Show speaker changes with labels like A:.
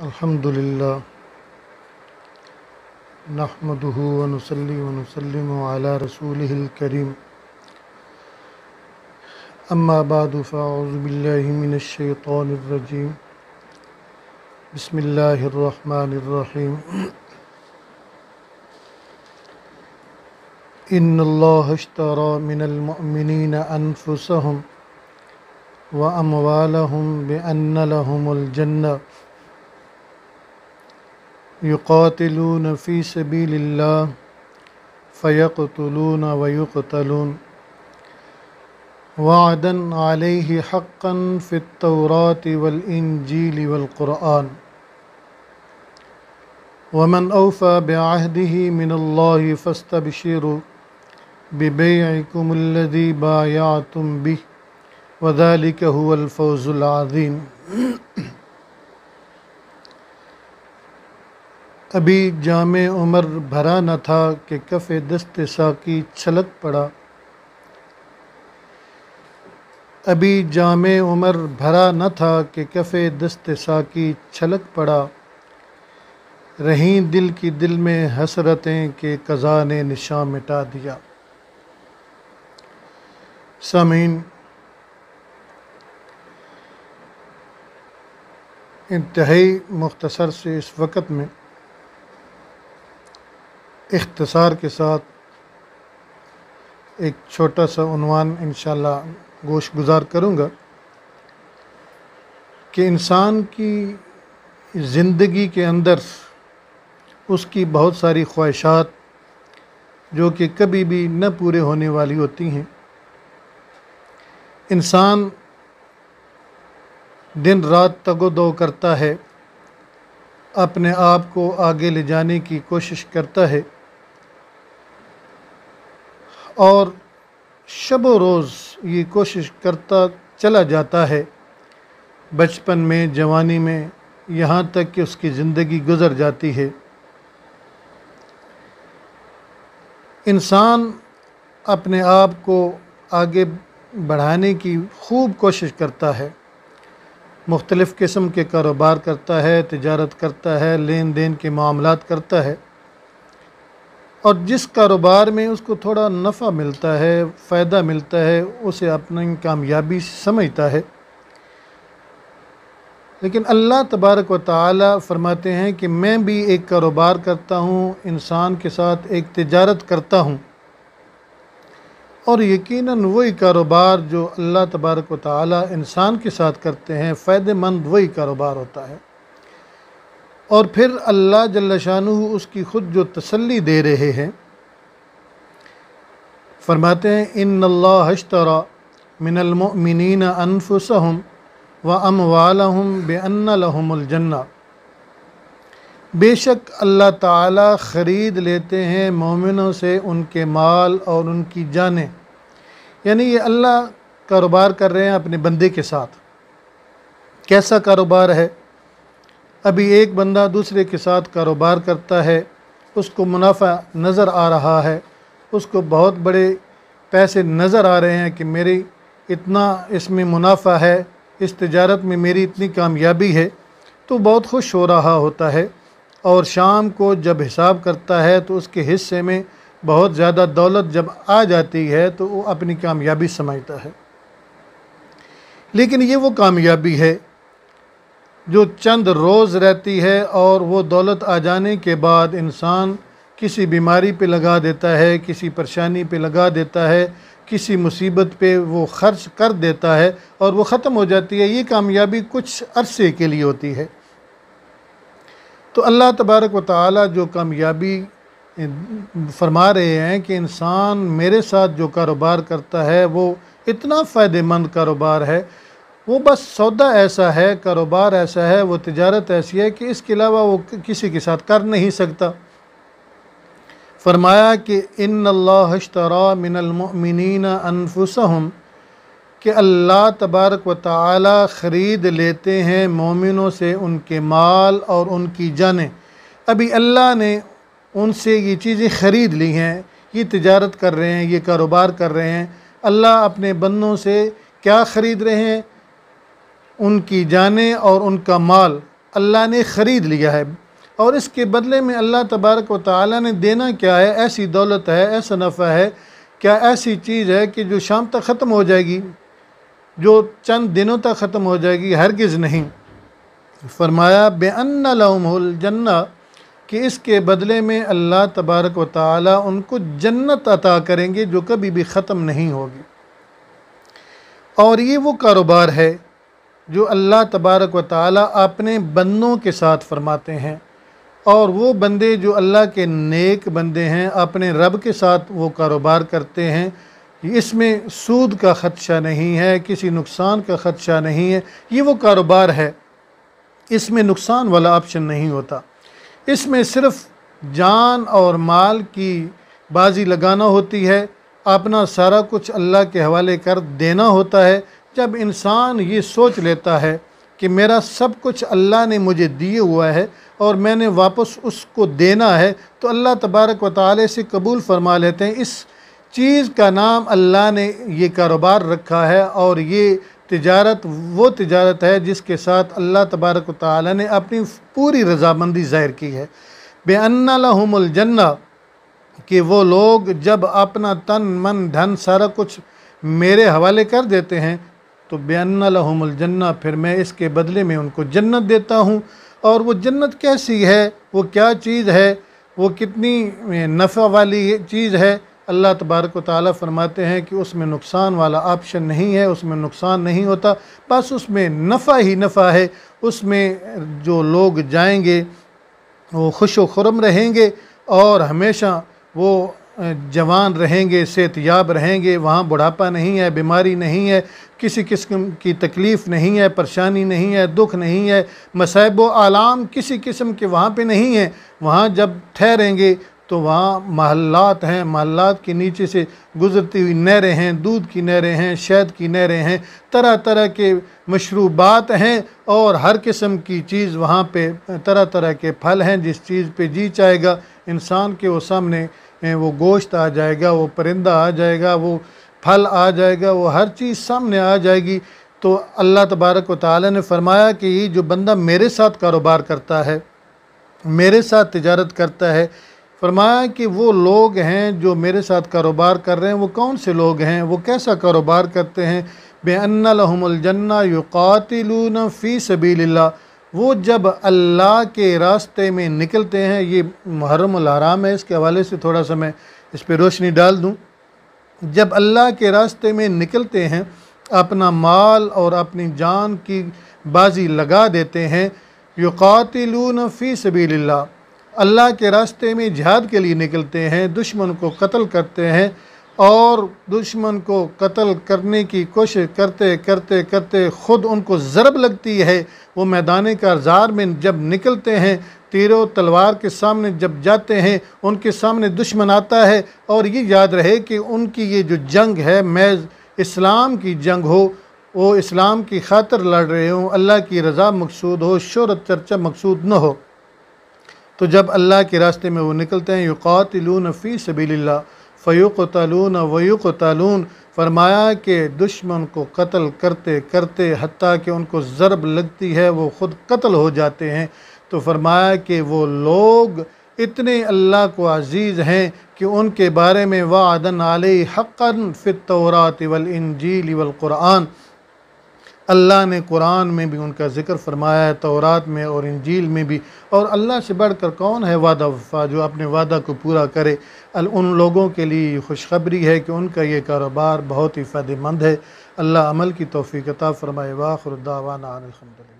A: الحمد للہ نحمده ونصلي ونسلم على رسوله الكريم اما بعد فاعوذ بالله من الشيطان الرجيم بسم الله الرحمن الرحيم ان الله اشترى من المؤمنين انفسهم واموالهم بان لهم الجنة يقاتلون في سبيل الله فيقتلون ويقتلون وعدا عليه حقا في التوراة والإنجيل والقرآن ومن أوفى بعهده من الله فاستبشروا ببيعكم الذي بايعتم به وذلك هو الفوز العظيم۔ ابھی جام عمر بھرا نہ تھا کہ کف دست ساقی چھلک پڑا۔ ابھی جام عمر بھرا نہ تھا کہ کف دست ساقی چھلک پڑا، رہیں دل کی دل میں حسرتیں کہ قضا نے نشاں مٹا دیا۔ سامعین، انتہائی مختصر سے اس وقت میں اختصار کے ساتھ ایک چھوٹا سا عنوان انشاءاللہ گوش گزار کروں گا کہ انسان کی زندگی کے اندر اس کی بہت ساری خواہشات جو کہ کبھی بھی نہ پورے ہونے والی ہوتی ہیں۔ انسان دن رات تگ و دو کرتا ہے، اپنے آپ کو آگے لے جانے کی کوشش کرتا ہے اور شب و روز یہ کوشش کرتا چلا جاتا ہے، بچپن میں، جوانی میں، یہاں تک کہ اس کی زندگی گزر جاتی ہے۔ انسان اپنے آپ کو آگے بڑھانے کی خوب کوشش کرتا ہے، مختلف قسم کے کاروبار کرتا ہے، تجارت کرتا ہے، لین دین کے معاملات کرتا ہے، اور جس کاروبار میں اس کو تھوڑا نفع ملتا ہے، فائدہ ملتا ہے، اسے اپنی کامیابی سمجھتا ہے۔ لیکن اللہ تبارک و تعالی فرماتے ہیں کہ میں بھی ایک کاروبار کرتا ہوں، انسان کے ساتھ ایک تجارت کرتا ہوں، اور یقیناً وہی کاروبار جو اللہ تبارک و تعالی انسان کے ساتھ کرتے ہیں، فائدہ مند وہی کاروبار ہوتا ہے۔ اور پھر اللہ جل شانہ اس کی خود جو تسلی دے رہے ہیں، فرماتے ہیں ان اللہ اشتری من المؤمنین انفسهم واموالهم بان لهم الجنہ، بے شک اللہ تعالی خرید لیتے ہیں مومنوں سے ان کے مال اور ان کی جانیں۔ یعنی یہ اللہ کاروبار کر رہے ہیں اپنے بندے کے ساتھ۔ کیسا کاروبار ہے؟ ابھی ایک بندہ دوسرے کے ساتھ کاروبار کرتا ہے، اس کو منافع نظر آ رہا ہے، اس کو بہت بڑے پیسے نظر آ رہے ہیں کہ میری اتنا اس میں منافع ہے، اس تجارت میں میری اتنی کامیابی ہے، تو بہت خوش ہو رہا ہوتا ہے، اور شام کو جب حساب کرتا ہے تو اس کے حصے میں بہت زیادہ دولت جب آ جاتی ہے تو وہ اپنی کامیابی سمجھتا ہے۔ لیکن یہ وہ کامیابی ہے جو چند روز رہتی ہے، اور وہ دولت آ جانے کے بعد انسان کسی بیماری پہ لگا دیتا ہے، کسی پریشانی پہ لگا دیتا ہے، کسی مصیبت پہ وہ خرچ کر دیتا ہے اور وہ ختم ہو جاتی ہے۔ یہ کامیابی کچھ عرصے کے لیے ہوتی ہے۔ تو اللہ تبارک و تعالی جو کامیابی فرما رہے ہیں کہ انسان میرے ساتھ جو کاروبار کرتا ہے وہ اتنا فائدہ مند کاروبار ہے، وہ بس سودا ایسا ہے، کاروبار ایسا ہے، وہ تجارت ایسی ہے کہ اس کے علاوہ وہ کسی کے ساتھ کر نہیں سکتا۔ فرمایا کہ ان اللہ اشتری من المؤمنین انفسهم، کہ اللہ تبارک و تعالی خرید لیتے ہیں مومنوں سے ان کے مال اور ان کی جانیں۔ ابھی اللہ نے ان سے یہ چیزیں خرید لی ہیں، یہ تجارت کر رہے ہیں، یہ کاروبار کر رہے ہیں۔ اللہ اپنے بندوں سے کیا خرید رہے ہیں؟ ان کی جانیں اور ان کا مال۔ اللہ نے خرید لیا ہے، اور اس کے بدلے میں اللہ تبارک و تعالیٰ نے دینا کیا ہے؟ ایسی دولت ہے، ایسا نفع ہے، کیا ایسی چیز ہے کہ جو شام تک ختم ہو جائے گی، جو چند دنوں تک ختم ہو جائے گی؟ ہرگز نہیں۔ فرمایا بِأَنَّ لَهُمُ الْجَنَّةَ کہ اس کے بدلے میں اللہ تبارک و تعالیٰ ان کو جنت عطا کریں گے جو کبھی بھی ختم نہیں ہوگی۔ اور یہ وہ کاروبار ہے جو اللہ تبارک و تعالیٰ اپنے بندوں کے ساتھ فرماتے ہیں، اور وہ بندے جو اللہ کے نیک بندے ہیں اپنے رب کے ساتھ وہ کاروبار کرتے ہیں، اس میں سود کا خدشہ نہیں ہے، کسی نقصان کا خدشہ نہیں ہے۔ یہ وہ کاروبار ہے، اس میں نقصان والا آپشن نہیں ہوتا، اس میں صرف جان اور مال کی بازی لگانا ہوتی ہے، اپنا سارا کچھ اللہ کے حوالے کر دینا ہوتا ہے۔ جب انسان یہ سوچ لیتا ہے کہ میرا سب کچھ اللہ نے مجھے دیے ہوا ہے اور میں نے واپس اس کو دینا ہے، تو اللہ تبارک و تعالی سے قبول فرما لیتے ہیں۔ اس چیز کا نام اللہ نے یہ کاروبار رکھا ہے، اور یہ تجارت وہ تجارت ہے جس کے ساتھ اللہ تبارک و تعالی نے اپنی پوری رضامندی ظاہر کی ہے۔ بِأَنَّ لَهُمُ الْجَنَّةَ کہ وہ لوگ جب اپنا تن من دھن سارا کچھ میرے حوالے کر دیتے ہیں تو بِأَنَّ لَهُمُ الْجَنَّةَ پھر میں اس کے بدلے میں ان کو جنت دیتا ہوں۔ اور وہ جنت کیسی ہے، وہ کیا چیز ہے، وہ کتنی نفع والی چیز ہے؟ اللہ تبارک و تعالیٰ فرماتے ہیں کہ اس میں نقصان والا آپشن نہیں ہے، اس میں نقصان نہیں ہوتا، بس اس میں نفع ہی نفع ہے۔ اس میں جو لوگ جائیں گے وہ خوش و خرم رہیں گے، اور ہمیشہ وہ جوان رہیں گے، صحت یاب رہیں گے، وہاں بڑھاپا نہیں ہے، بیماری نہیں ہے، کسی قسم کی تکلیف نہیں ہے، پریشانی نہیں ہے، دکھ نہیں ہے، مصائب و آلام کسی قسم کے وہاں پہ نہیں ہیں۔ وہاں جب ٹھہریں گے تو وہاں محلات ہیں، محلات کے نیچے سے گزرتی ہوئی نہریں ہیں، دودھ کی نہریں ہیں، شہد کی نہریں ہیں، طرح طرح کے مشروبات ہیں، اور ہر قسم کی چیز وہاں پہ، طرح طرح کے پھل ہیں، جس چیز پہ جی چاہے گا انسان کے وہ سامنے وہ گوشت آ جائے گا، وہ پرندہ آ جائے گا، وہ پھل آ جائے گا، وہ ہر چیز سامنے آ جائے گی۔ تو اللہ تبارک و تعالی نے فرمایا کہ یہ جو بندہ میرے ساتھ کاروبار کرتا ہے، میرے ساتھ تجارت کرتا ہے، فرمایا کہ وہ لوگ ہیں جو میرے ساتھ کاروبار کر رہے ہیں۔ وہ کون سے لوگ ہیں، وہ کیسا کاروبار کرتے ہیں؟ بِأَنَّ لَهُمُ الْجَنَّةَ يُقَاتِلُونَ فِي سَبِيلِ اللَّهِ وہ جب اللہ کے راستے میں نکلتے ہیں۔ یہ محرم الحرام ہے، اس کے حوالے سے تھوڑا سا میں اس پہ روشنی ڈال دوں۔ جب اللہ کے راستے میں نکلتے ہیں، اپنا مال اور اپنی جان کی بازی لگا دیتے ہیں، یقاتلون فی سبیل اللہ اللہ کے راستے میں جہاد کے لیے نکلتے ہیں، دشمن کو قتل کرتے ہیں، اور دشمن کو قتل کرنے کی کوشش کرتے کرتے کرتے خود ان کو ضرب لگتی ہے۔ وہ میدان کارزار میں جب نکلتے ہیں، تیر و تلوار کے سامنے جب جاتے ہیں، ان کے سامنے دشمن آتا ہے، اور یہ یاد رہے کہ ان کی یہ جو جنگ ہے محض اسلام کی جنگ ہو، وہ اسلام کی خاطر لڑ رہے ہوں، اللہ کی رضا مقصود ہو، شہرت چرچا مقصود نہ ہو۔ تو جب اللہ کے راستے میں وہ نکلتے ہیں، یقاتلون فی سبیل اللہ فیقتلون ویقتلون فرمایا کہ دشمن کو قتل کرتے کرتے حتیٰ کہ ان کو ضرب لگتی ہے، وہ خود قتل ہو جاتے ہیں۔ تو فرمایا کہ وہ لوگ اتنے اللہ کو عزیز ہیں کہ ان کے بارے میں وعدن علیہ حقا فی التوراۃ والانجیل والقرآن اللہ نے قرآن میں بھی ان کا ذکر فرمایا ہے، تورات میں اور انجیل میں بھی۔ اور اللہ سے بڑھ کر کون ہے وعدہ وفا جو اپنے وعدہ کو پورا کرے؟ ان لوگوں کے لیے خوشخبری ہے کہ ان کا یہ کاروبار بہت ہی فائدہ مند ہے۔ اللہ عمل کی توفیق عطا فرمائے۔ وآخر دعوانا ان الحمدللہ۔